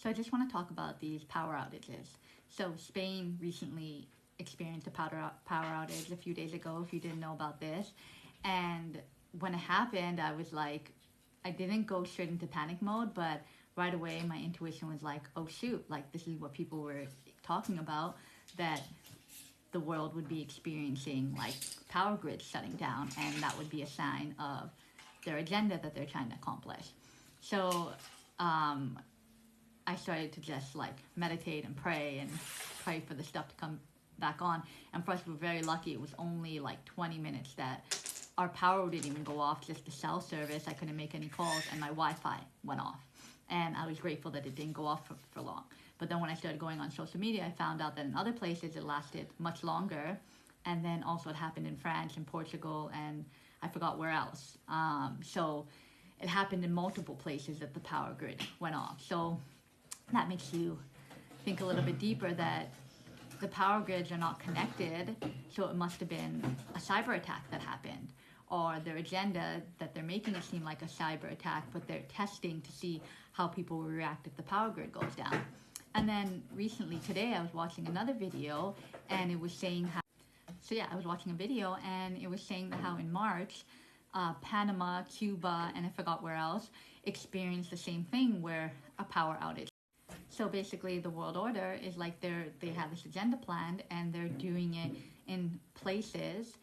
So I just want to talk about these power outages. So Spain recently experienced a power outage a few days ago, if you didn't know about this. And when it happened, I was like, I didn't go straight into panic mode, but right away my intuition was like, oh shoot, like this is what people were talking about, that the world would be experiencing like power grids shutting down, and that would be a sign of their agenda that they're trying to accomplish. So um, I started to just like meditate and pray for the stuff to come back on. And for us, we're very lucky. It was only like 20 minutes that our power didn't even go off, just the cell service. I couldn't make any calls, and my Wi-Fi went off. And I was grateful that it didn't go off for long. But then when I started going on social media, I found out that in other places it lasted much longer. And then also it happened in France and Portugal, and I forgot where else. So it happened in multiple places that the power grid went off. So that makes you think a little bit deeper that the power grids are not connected, so it must have been a cyber attack that happened, or their agenda that they're making it seem like a cyber attack, but they're testing to see how people will react if the power grid goes down. And then recently today I was watching another video, and it was saying how, so yeah, I was watching a video and it was saying that how in March, Panama, Cuba, and I forgot where else, experienced the same thing where a power outage. So basically the world order is like they have this agenda planned, and they're doing it in places,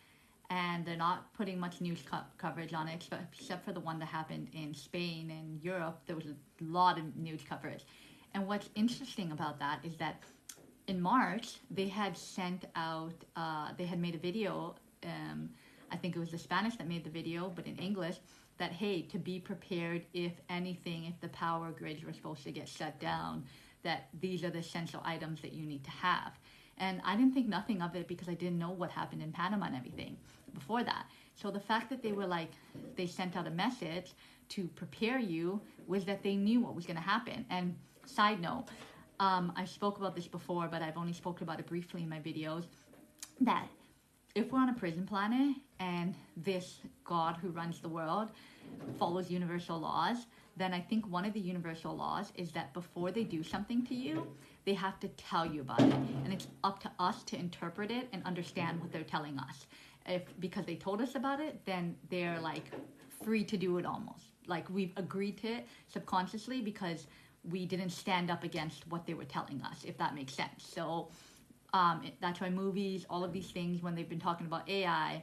and they're not putting much news coverage on it, except for the one that happened in Spain and Europe. There was a lot of news coverage. And what's interesting about that is that in March, they had sent out, they had made a video, I think it was the Spanish that made the video, but in English, that hey, to be prepared if anything, if the power grids were supposed to get shut down, that these are the essential items that you need to have. And I didn't think nothing of it because I didn't know what happened in Panama and everything before that. So the fact that they were like, they sent out a message to prepare you was that they knew what was going to happen. And side note, I spoke about this before, but I've only spoken about it briefly in my videos, that if we're on a prison planet and this God who runs the world follows universal laws, then I think one of the universal laws is that before they do something to you, they have to tell you about it. And it's up to us to interpret it and understand what they're telling us. If because they told us about it, then they're like free to do it almost. Like we've agreed to it subconsciously because we didn't stand up against what they were telling us, if that makes sense. So that's why movies, all of these things, when they've been talking about AI,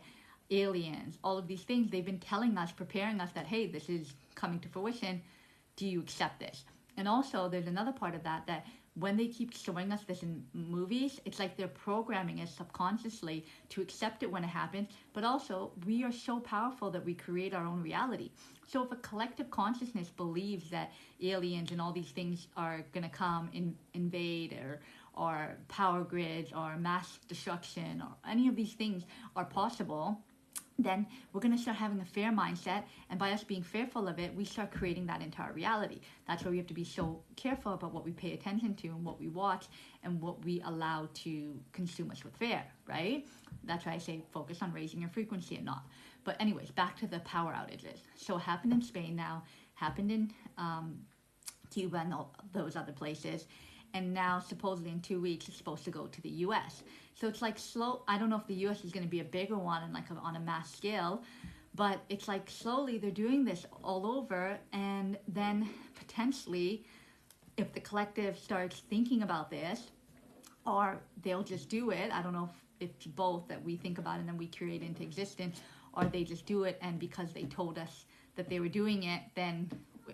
aliens, all of these things, they've been telling us, preparing us that, hey, this is coming to fruition. Do you accept this? And also, there's another part of that, that when they keep showing us this in movies, it's like they're programming us subconsciously to accept it when it happens. But also, we are so powerful that we create our own reality. So if a collective consciousness believes that aliens and all these things are going to come invade or power grids or mass destruction or any of these things are possible, then we're going to start having a fear mindset, and by us being fearful of it, we start creating that into our reality. That's why we have to be so careful about what we pay attention to and what we watch and what we allow to consume us with fear, right? That's why I say focus on raising your frequency and not. But anyways, back to the power outages. So it happened in Spain now, happened in Cuba and all those other places, and now supposedly in 2 weeks it's supposed to go to the US. So it's like slow. I don't know if the US is going to be a bigger one and like on a mass scale, but it's like slowly they're doing this all over, and then potentially if the collective starts thinking about this, or they'll just do it. I don't know if it's both, that we think about it and then we create into existence, or they just do it and because they told us that they were doing it, then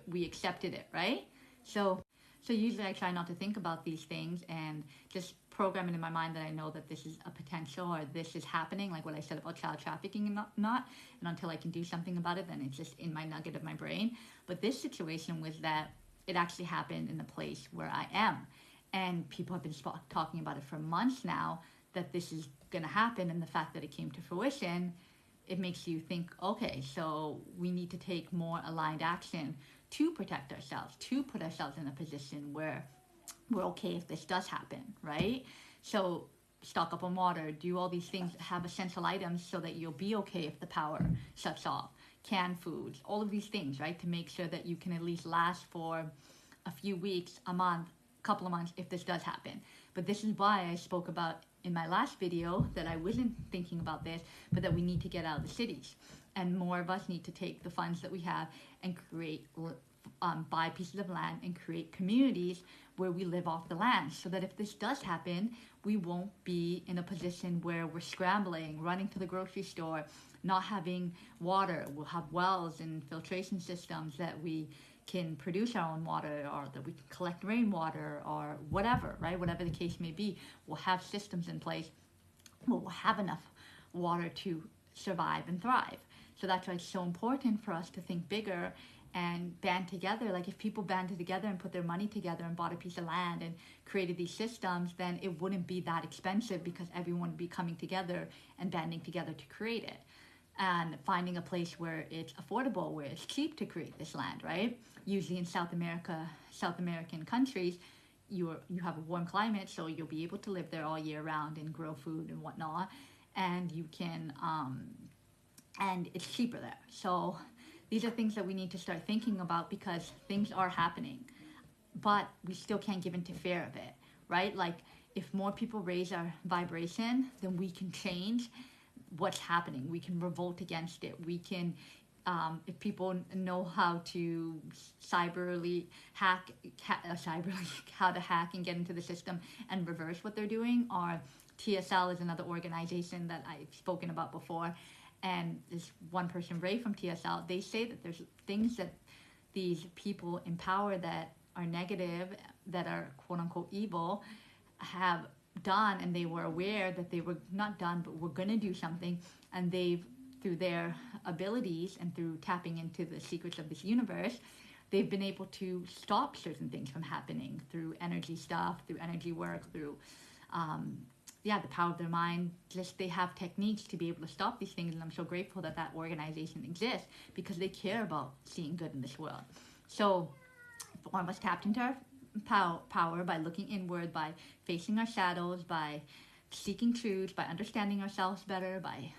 we accepted it, right? So usually I try not to think about these things and just program it in my mind that I know that this is a potential or this is happening, like what I said about child trafficking and not. And until I can do something about it, then it's just in my nugget of my brain. But this situation was that it actually happened in the place where I am. And people have been talking about it for months now, that this is going to happen. And the fact that it came to fruition, it makes you think, okay, so we need to take more aligned action to protect ourselves, to put ourselves in a position where we're okay if this does happen, right? So stock up on water, do all these things, have essential items so that you'll be okay if the power shuts off, canned foods, all of these things, right? To make sure that you can at least last for a few weeks, a month, couple of months if this does happen. But this is why I spoke about in my last video that I wasn't thinking about this, but that we need to get out of the cities, and more of us need to take the funds that we have and create, buy pieces of land and create communities where we live off the land, so that if this does happen, we won't be in a position where we're scrambling, running to the grocery store, not having water. We'll have wells and filtration systems that we can produce our own water, or that we can collect rainwater, or whatever, right? Whatever the case may be, we'll have systems in place where we'll have enough water to survive and thrive. So that's why it's so important for us to think bigger and band together. Like, if people banded together and put their money together and bought a piece of land and created these systems, then it wouldn't be that expensive, because everyone would be coming together and banding together to create it, and finding a place where it's affordable, where it's cheap to create this land, right? Usually in South American countries, you have a warm climate, so you'll be able to live there all year round and grow food and whatnot, and you can, and it's cheaper there. So these are things that we need to start thinking about, because things are happening, but we still can't give into fear of it, right? Like, if more people raise our vibration, then we can change what's happening. We can revolt against it. We can, if people know how to cyberly hack, how to hack and get into the system and reverse what they're doing. Or TSL is another organization that I've spoken about before, and this one person, Ray from TSL, they say that there's things that these people in power that are negative, that are quote unquote evil, have done, and they were aware that they were not done, but were going to do something, and they've, through their abilities and through tapping into the secrets of this universe, they've been able to stop certain things from happening through energy stuff, through energy work, through the power of their mind. Just, they have techniques to be able to stop these things, and I'm so grateful that that organization exists, because they care about seeing good in this world. So if one of us tapped into our power by looking inward, by facing our shadows, by seeking truth, by understanding ourselves better, by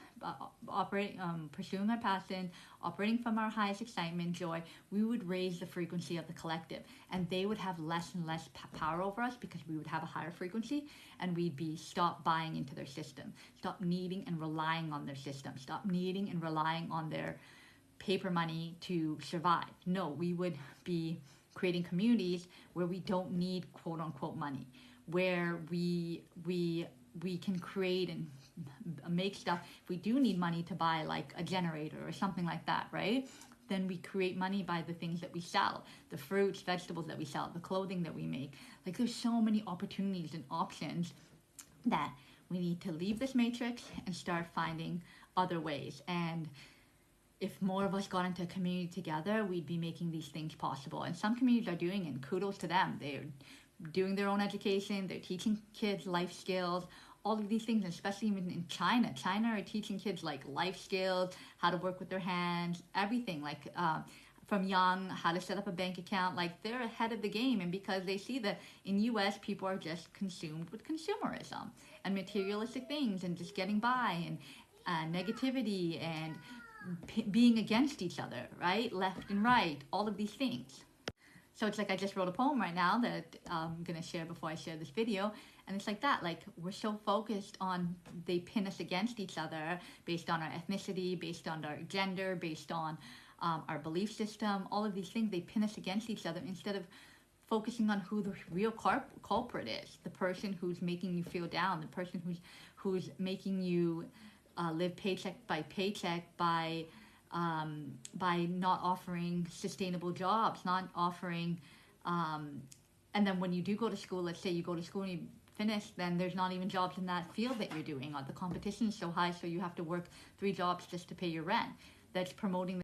pursuing our passion, operating from our highest excitement, joy, we would raise the frequency of the collective, and they would have less and less power over us, because we would have a higher frequency, and we'd be stop buying into their system, stop needing and relying on their system, stop needing and relying on their paper money to survive. No, we would be creating communities where we don't need quote unquote money, where we can create and make stuff. If we do need money to buy like a generator or something like that, right? Then we create money by the things that we sell, the fruits, vegetables that we sell, the clothing that we make. Like, there's so many opportunities and options that we need to leave this matrix and start finding other ways. And if more of us got into a community together, we'd be making these things possible. And some communities are doing it, and kudos to them. They're doing their own education, they're teaching kids life skills, all of these things, especially even in China. China are teaching kids like life skills, how to work with their hands, everything, like from young, how to set up a bank account. Like, they're ahead of the game, and because they see that in US people are just consumed with consumerism and materialistic things and just getting by, and negativity and being against each other, right? Left and right, all of these things. So it's like I just wrote a poem right now that I'm going to share before I share this video. And it's like that, like, we're so focused on, they pin us against each other based on our ethnicity, based on our gender, based on our belief system, all of these things, they pin us against each other, instead of focusing on who the real culprit is, the person who's making you feel down, the person who's making you live paycheck by paycheck, by not offering sustainable jobs, not offering, and then when you do go to school, let's say you go to school and you finish, then there's not even jobs in that field that you're doing, or the competition is so high, so you have to work 3 jobs just to pay your rent. That's promoting